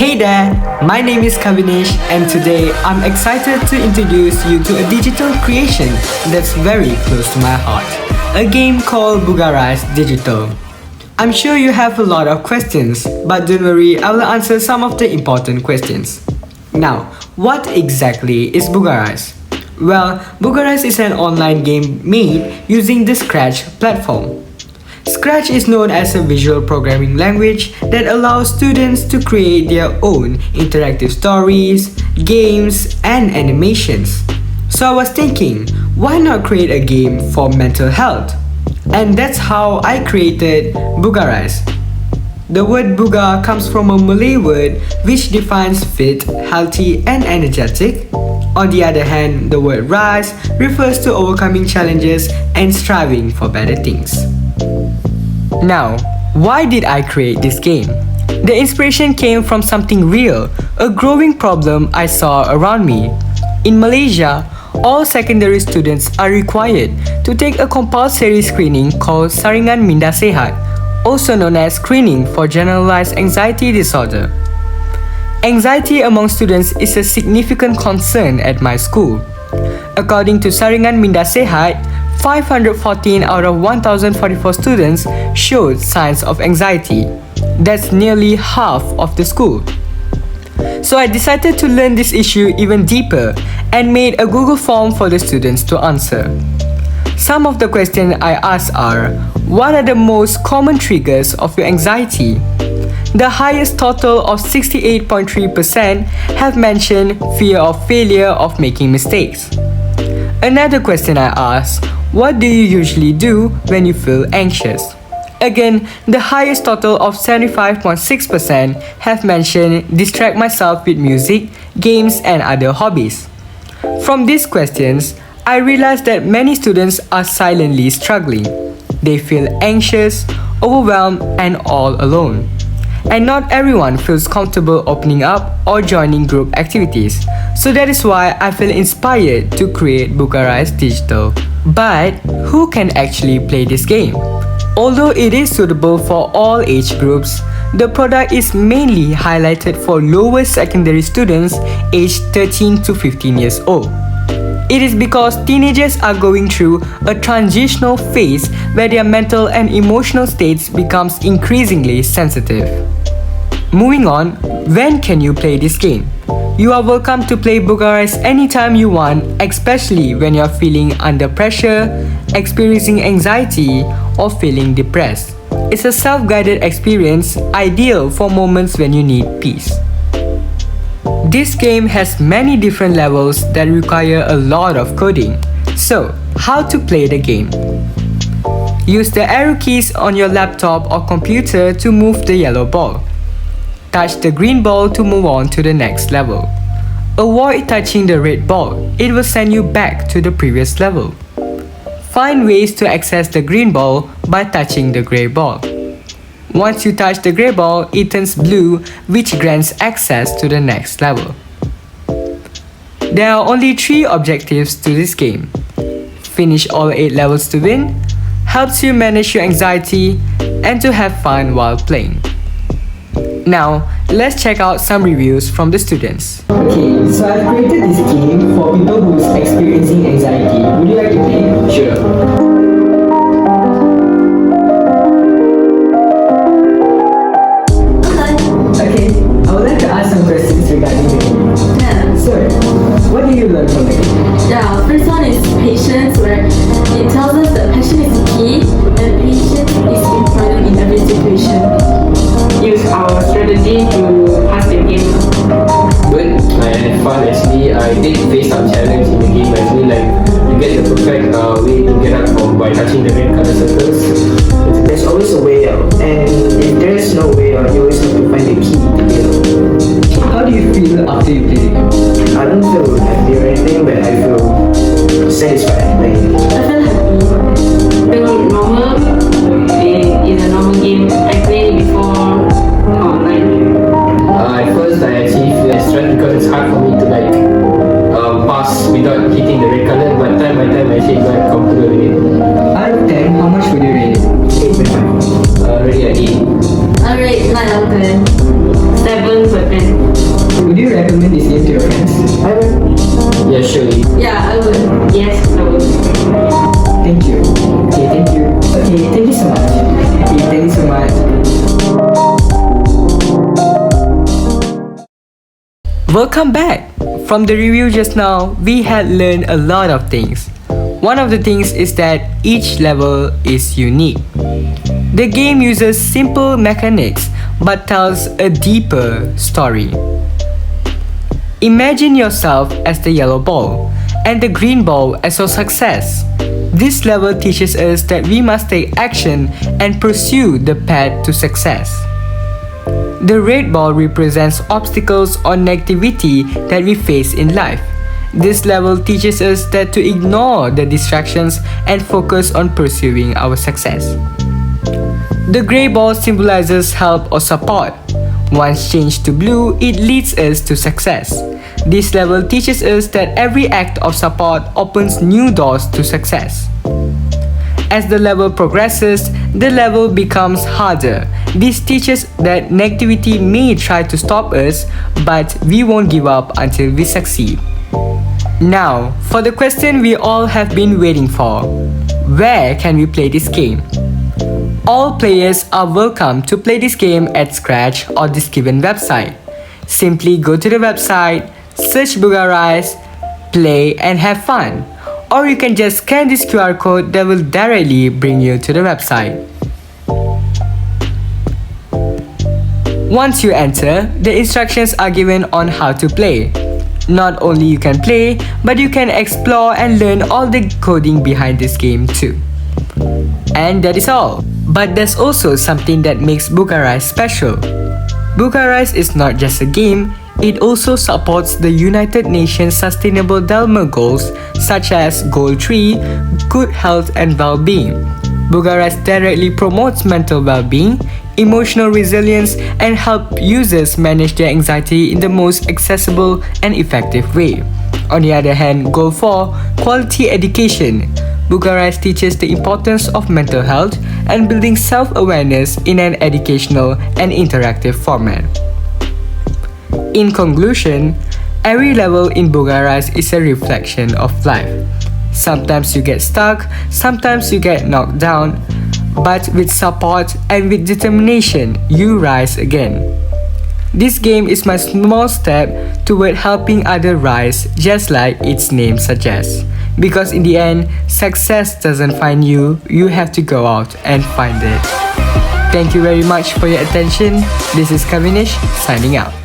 Hey there, my name is Kavinesh and today I'm excited to introduce you to a digital creation that's very close to my heart. A game called Bugarrise Digital. I'm sure you have a lot of questions, but don't worry, I will answer some of the important questions. Now, what exactly is Bugarrise? Well, Bugarrise is an online game made using the Scratch platform. Scratch is known as a visual programming language that allows students to create their own interactive stories, games, and animations. So I was thinking, why not create a game for mental health? And that's how I created Bugarrise. The word Bugar comes from a Malay word which defines fit, healthy, and energetic. On the other hand, the word rise refers to overcoming challenges and striving for better things. Now, why did I create this game? The inspiration came from something real, a growing problem I saw around me. In Malaysia, all secondary students are required to take a compulsory screening called Saringan Minda Sehat, also known as screening for generalized anxiety disorder. Anxiety among students is a significant concern at my school. According to Saringan Minda Sehat, 514 out of 1,044 students showed signs of anxiety. That's nearly half of the school. So I decided to learn this issue even deeper and made a Google form for the students to answer. Some of the questions I asked are, what are the most common triggers of your anxiety? The highest total of 68.3% have mentioned fear of failure of making mistakes. Another question I asked, what do you usually do when you feel anxious? Again, the highest total of 75.6% have mentioned distract myself with music, games, and other hobbies. From these questions, I realized that many students are silently struggling. They feel anxious, overwhelmed, and all alone. And not everyone feels comfortable opening up or joining group activities. So that is why I feel inspired to create Bugarrise Digital. But who can actually play this game? Although it is suitable for all age groups, the product is mainly highlighted for lower secondary students aged 13 to 15 years old. It is because teenagers are going through a transitional phase where their mental and emotional states becomes increasingly sensitive. Moving on, when can you play this game? You are welcome to play Bugarrise anytime you want, especially when you are feeling under pressure, experiencing anxiety, or feeling depressed. It's a self-guided experience ideal for moments when you need peace. This game has many different levels that require a lot of coding. So, how to play the game? Use the arrow keys on your laptop or computer to move the yellow ball. Touch the green ball to move on to the next level. Avoid touching the red ball, it will send you back to the previous level. Find ways to access the green ball by touching the grey ball. Once you touch the grey ball, it turns blue, which grants access to the next level. There are only 3 objectives to this game. Finish all 8 levels to win, helps you manage your anxiety, and to have fun while playing. Now, let's check out some reviews from the students. Okay, so I've created this game for people who's experiencing anxiety. Would you like to play? Sure. What do you learn from the game? Yeah, first one is patience, where it tells us that passion is key and patience is important in every situation. Use our strategy to pass the game. Good and fun actually. I did face some challenge in the game actually, like you get the perfect way to get up from by touching the red color circles. There's always a way out, and if there is no way out, you always have to find the key to get out. How do you feel after you play the game? I don't feel happy or anything, but I feel satisfied. I feel happy. Feel normal. It's a normal game. I played it before online. At first I actually feel stressed because it's hard for me to pass without hitting the red color, but time by time I actually got comfortable with it. Out of 10, how much would you rate it? 8.5. Already at 8. I rate 9 out of 10. 7 per 10. Would you recommend this game to your friends? I would. Yeah, surely. Yeah, I would. Yes, I would. Thank you. Okay, thank you. Okay, thank you so much. Okay, thank you so much. Welcome back! From the review just now, we had learned a lot of things. One of the things is that each level is unique. The game uses simple mechanics but tells a deeper story. Imagine yourself as the yellow ball and the green ball as your success. This level teaches us that we must take action and pursue the path to success. The red ball represents obstacles or negativity that we face in life. This level teaches us that to ignore the distractions and focus on pursuing our success. The grey ball symbolizes help or support. Once changed to blue, it leads us to success. This level teaches us that every act of support opens new doors to success. As the level progresses, the level becomes harder. This teaches that negativity may try to stop us, but we won't give up until we succeed. Now, for the question we all have been waiting for. Where can we play this game? All players are welcome to play this game at Scratch or this given website. Simply go to the website, search Bugarrise, play and have fun. Or you can just scan this QR code that will directly bring you to the website. Once you enter, the instructions are given on how to play. Not only you can play, but you can explore and learn all the coding behind this game too. And that is all. But there's also something that makes Bugarrise special. Bugarrise is not just a game, it also supports the United Nations Sustainable Development Goals such as Goal 3, Good Health and Well-being. Bugarrise directly promotes mental well-being, emotional resilience and help users manage their anxiety in the most accessible and effective way. On the other hand, Goal 4, Quality Education. Bugarrise teaches the importance of mental health and building self-awareness in an educational and interactive format. In conclusion, every level in Bugarrise is a reflection of life. Sometimes you get stuck, sometimes you get knocked down, but with support and with determination, you rise again. This game is my small step toward helping others rise, just like its name suggests. Because in the end, success doesn't find you, you have to go out and find it. Thank you very much for your attention. This is Kavinish signing out.